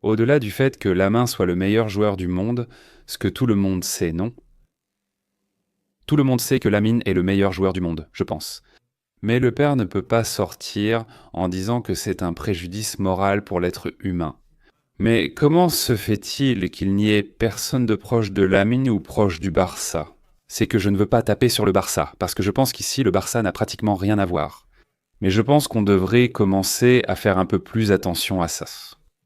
Au-delà du fait que Lamine soit le meilleur joueur du monde, ce que tout le monde sait, non? Tout le monde sait que Lamine est le meilleur joueur du monde, je pense. Mais le père ne peut pas sortir en disant que c'est un préjudice moral pour l'être humain. Mais comment se fait-il qu'il n'y ait personne de proche de Lamine ou proche du Barça? C'est que je ne veux pas taper sur le Barça, parce que je pense qu'ici le Barça n'a pratiquement rien à voir. Mais je pense qu'on devrait commencer à faire un peu plus attention à ça.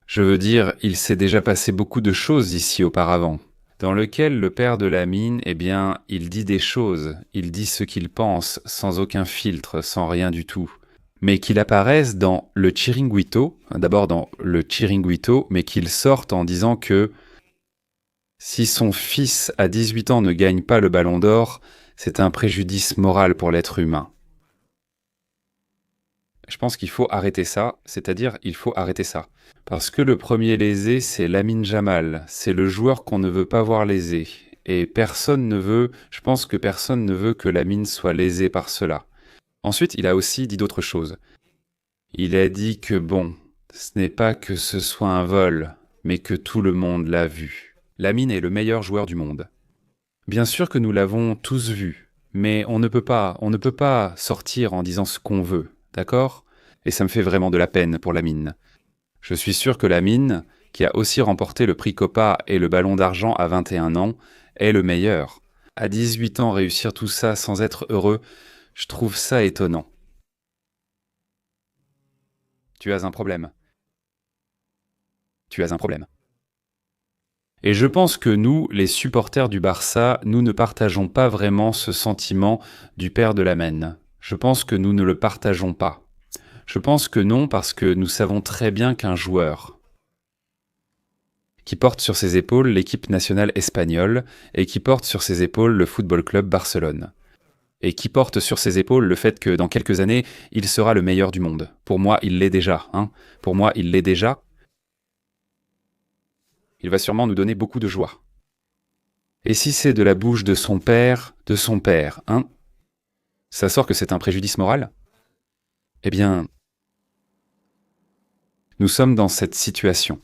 Je veux dire, il s'est déjà passé beaucoup de choses ici auparavant, dans lequel le père de Lamine, eh bien, il dit des choses, il dit ce qu'il pense, sans aucun filtre, sans rien du tout. Mais qu'il apparaisse dans le Chiringuito, d'abord dans le Chiringuito, mais qu'il sorte en disant que si son fils à 18 ans ne gagne pas le ballon d'or, c'est un préjudice moral pour l'être humain. Je pense qu'il faut arrêter ça, c'est-à-dire il faut arrêter ça. Parce que le premier lésé, c'est Lamine Jamal, c'est le joueur qu'on ne veut pas voir lésé. Et personne ne veut, je pense que personne ne veut que Lamine soit lésé par cela. Ensuite, il a aussi dit d'autres choses. Il a dit que bon, ce n'est pas que ce soit un vol, mais que tout le monde l'a vu. Lamine est le meilleur joueur du monde. Bien sûr que nous l'avons tous vu, mais on ne peut pas sortir en disant ce qu'on veut, d'accord? Et ça me fait vraiment de la peine pour Lamine. Je suis sûr que Lamine, qui a aussi remporté le prix Copa et le ballon d'argent à 21 ans, est le meilleur. À 18 ans, réussir tout ça sans être heureux, je trouve ça étonnant. Tu as un problème. Tu as un problème. Et je pense que nous, les supporters du Barça, nous ne partageons pas vraiment ce sentiment du père de Lamine. Je pense que nous ne le partageons pas. Je pense que non, parce que nous savons très bien qu'un joueur qui porte sur ses épaules l'équipe nationale espagnole et qui porte sur ses épaules le Football Club Barcelone, et qui porte sur ses épaules le fait que dans quelques années, il sera le meilleur du monde. Pour moi, il l'est déjà, hein. Pour moi, il l'est déjà. Il va sûrement nous donner beaucoup de joie. Et si c'est de la bouche de son père, hein? Ça sort que c'est un préjudice moral? Eh bien, nous sommes dans cette situation.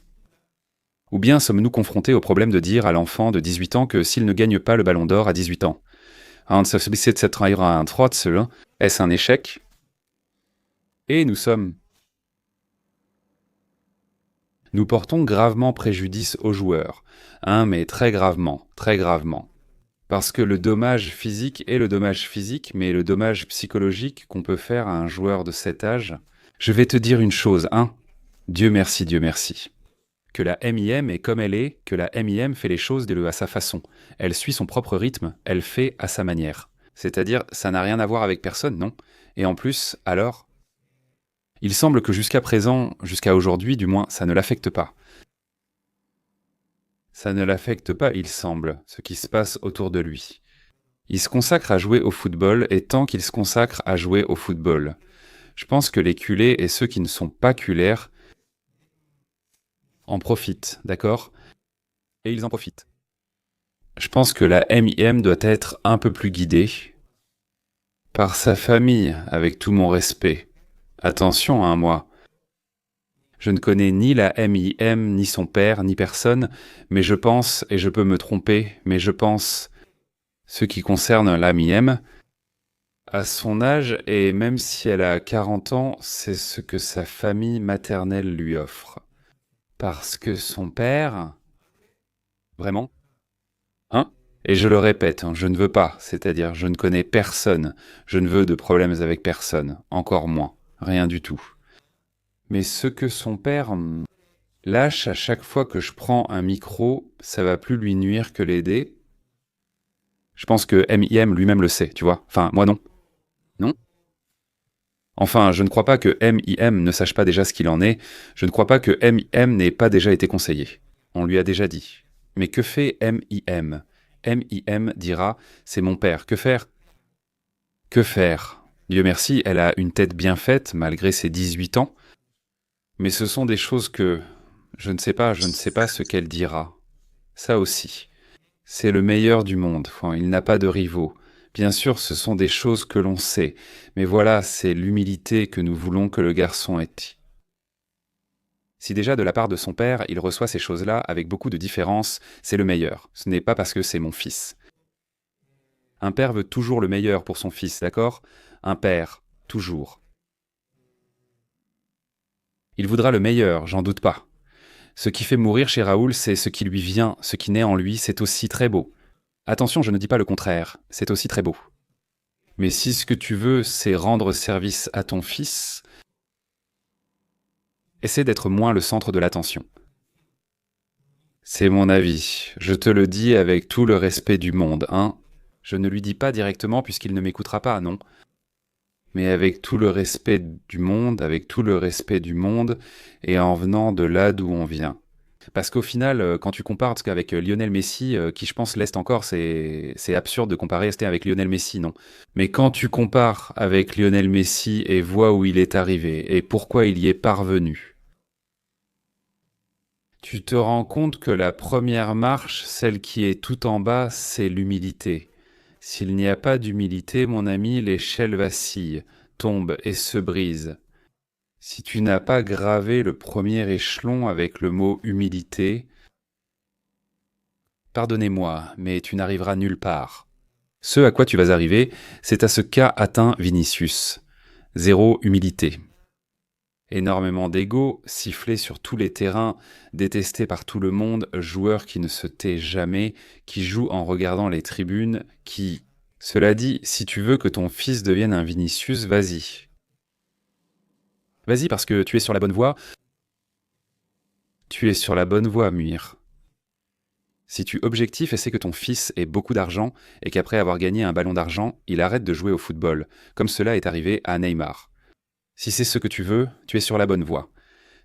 Ou bien sommes-nous confrontés au problème de dire à l'enfant de 18 ans que s'il ne gagne pas le ballon d'or à 18 ans, est-ce un échec? Et nous portons gravement préjudice aux joueurs, hein, mais très gravement, très gravement. Parce que le dommage physique est le dommage physique, mais le dommage psychologique qu'on peut faire à un joueur de cet âge, je vais te dire une chose, hein. Dieu merci, Dieu merci. Que la MIM est comme elle est, que la MIM fait les choses à sa façon. Elle suit son propre rythme, elle fait à sa manière. C'est-à-dire, ça n'a rien à voir avec personne, non? Et en plus, alors, il semble que jusqu'à présent, jusqu'à aujourd'hui du moins, ça ne l'affecte pas. Ça ne l'affecte pas, il semble, ce qui se passe autour de lui. Il se consacre à jouer au football, et tant qu'il se consacre à jouer au football, je pense que les culés et ceux qui ne sont pas culaires en profitent, d'accord? Et ils en profitent. Je pense que la MIM doit être un peu plus guidée par sa famille, avec tout mon respect. Attention, hein, moi. Je ne connais ni la MIM, ni son père, ni personne, mais je pense, et je peux me tromper, mais je pense, ce qui concerne la MIM, à son âge, et même si elle a 40 ans, c'est ce que sa famille maternelle lui offre. Parce que son père... Vraiment? Hein? Et je le répète, hein, je ne veux pas, c'est-à-dire je ne connais personne, je ne veux de problèmes avec personne, encore moins, rien du tout. Mais ce que son père lâche à chaque fois que je prends un micro, ça va plus lui nuire que l'aider. Je pense que MIM lui-même le sait, tu vois. Enfin, moi non. Non? Enfin, je ne crois pas que MIM ne sache pas déjà ce qu'il en est, je ne crois pas que MIM n'ait pas déjà été conseillé. On lui a déjà dit. Mais que fait MIM? MIM dira, c'est mon père, que faire? Que faire? Dieu merci, elle a une tête bien faite, malgré ses 18 ans. Mais ce sont des choses que... je ne sais pas ce qu'elle dira. Ça aussi. C'est le meilleur du monde, enfin, il n'a pas de rivaux. Bien sûr, ce sont des choses que l'on sait, mais voilà, c'est l'humilité que nous voulons que le garçon ait. Si déjà de la part de son père, il reçoit ces choses-là avec beaucoup de différence, c'est le meilleur. Ce n'est pas parce que c'est mon fils. Un père veut toujours le meilleur pour son fils, d'accord? Un père, toujours. Il voudra le meilleur, j'en doute pas. Ce qui fait mourir chez Raoul, c'est ce qui lui vient, ce qui naît en lui, c'est aussi très beau. Attention, je ne dis pas le contraire, c'est aussi très beau. Mais si ce que tu veux, c'est rendre service à ton fils, essaie d'être moins le centre de l'attention. C'est mon avis, je te le dis avec tout le respect du monde, hein. Je ne lui dis pas directement puisqu'il ne m'écoutera pas, non. Mais avec tout le respect du monde, avec tout le respect du monde, et en venant de là d'où on vient. Parce qu'au final, quand tu compares, parce qu'avec Lionel Messi, qui je pense l'est encore, c'est absurde de comparer c'était avec Lionel Messi, non. Mais quand tu compares avec Lionel Messi et vois où il est arrivé, et pourquoi il y est parvenu, tu te rends compte que la première marche, celle qui est tout en bas, c'est l'humilité. S'il n'y a pas d'humilité, mon ami, l'échelle vacille, tombe et se brise. Si tu n'as pas gravé le premier échelon avec le mot humilité, pardonnez-moi, mais tu n'arriveras nulle part. Ce à quoi tu vas arriver, c'est à ce qu'a atteint Vinicius. Zéro humilité. Énormément d'ego, sifflé sur tous les terrains, détesté par tout le monde, joueur qui ne se tait jamais, qui joue en regardant les tribunes, qui... Cela dit, si tu veux que ton fils devienne un Vinicius, vas-y. Vas-y parce que tu es sur la bonne voie. Tu es sur la bonne voie, Muir. Si tu objectif et sais que ton fils ait beaucoup d'argent et qu'après avoir gagné un ballon d'argent, il arrête de jouer au football, comme cela est arrivé à Neymar. Si c'est ce que tu veux, tu es sur la bonne voie.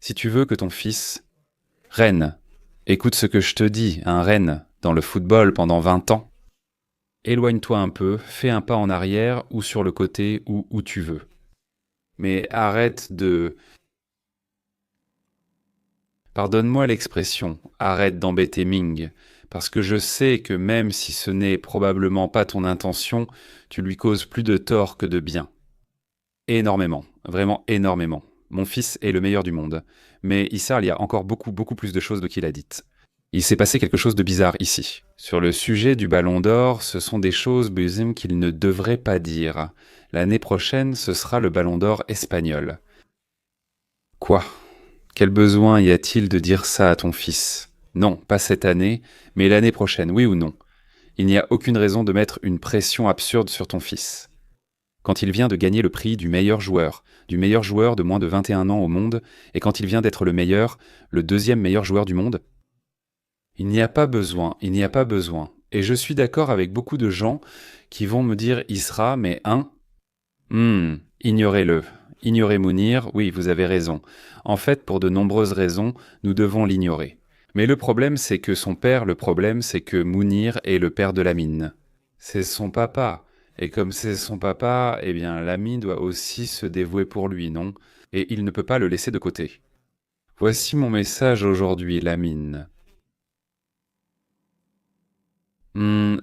Si tu veux que ton fils... Rennes, écoute ce que je te dis, un Rennes, dans le football pendant 20 ans. Éloigne-toi un peu, fais un pas en arrière ou sur le côté ou où tu veux. Mais arrête de... Pardonne-moi l'expression, arrête d'embêter Ming, parce que je sais que même si ce n'est probablement pas ton intention, tu lui causes plus de tort que de bien. Énormément, vraiment énormément. Mon fils est le meilleur du monde. Mais Issa, il y a encore beaucoup plus de choses de qu'il a dites. Il s'est passé quelque chose de bizarre ici. Sur le sujet du Ballon d'Or, ce sont des choses, Buzim, qu'il ne devrait pas dire. L'année prochaine, ce sera le Ballon d'Or espagnol. Quoi? Quel besoin y a-t-il de dire ça à ton fils? Non, pas cette année, mais l'année prochaine, oui ou non? Il n'y a aucune raison de mettre une pression absurde sur ton fils. Quand il vient de gagner le prix du meilleur joueur de moins de 21 ans au monde, et quand il vient d'être le deuxième meilleur joueur du monde, il n'y a pas besoin. Et je suis d'accord avec beaucoup de gens qui vont me dire Isra, mais ignorez-le. Ignorez Mounir, oui, vous avez raison. En fait, pour de nombreuses raisons, nous devons l'ignorer. Mais le problème, c'est que Mounir est le père de Lamine. C'est son papa. Et comme c'est son papa, eh bien, Lamine doit aussi se dévouer pour lui, non? Et il ne peut pas le laisser de côté. Voici mon message aujourd'hui, Lamine.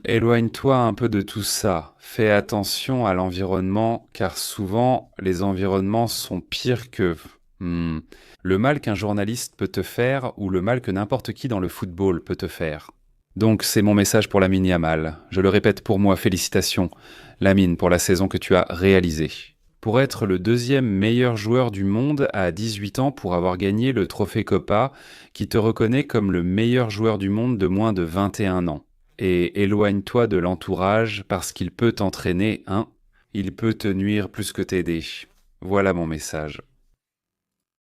Éloigne-toi un peu de tout ça. Fais attention à l'environnement, car souvent, les environnements sont pires que... le mal qu'un journaliste peut te faire ou le mal que n'importe qui dans le football peut te faire. Donc c'est mon message pour Lamine Yamal. Je le répète pour moi, félicitations, Lamine, pour la saison que tu as réalisée. Pour être le deuxième meilleur joueur du monde à 18 ans pour avoir gagné le trophée Copa, qui te reconnaît comme le meilleur joueur du monde de moins de 21 ans. Et éloigne-toi de l'entourage parce qu'il peut t'entraîner, hein. Il peut te nuire plus que t'aider. Voilà mon message.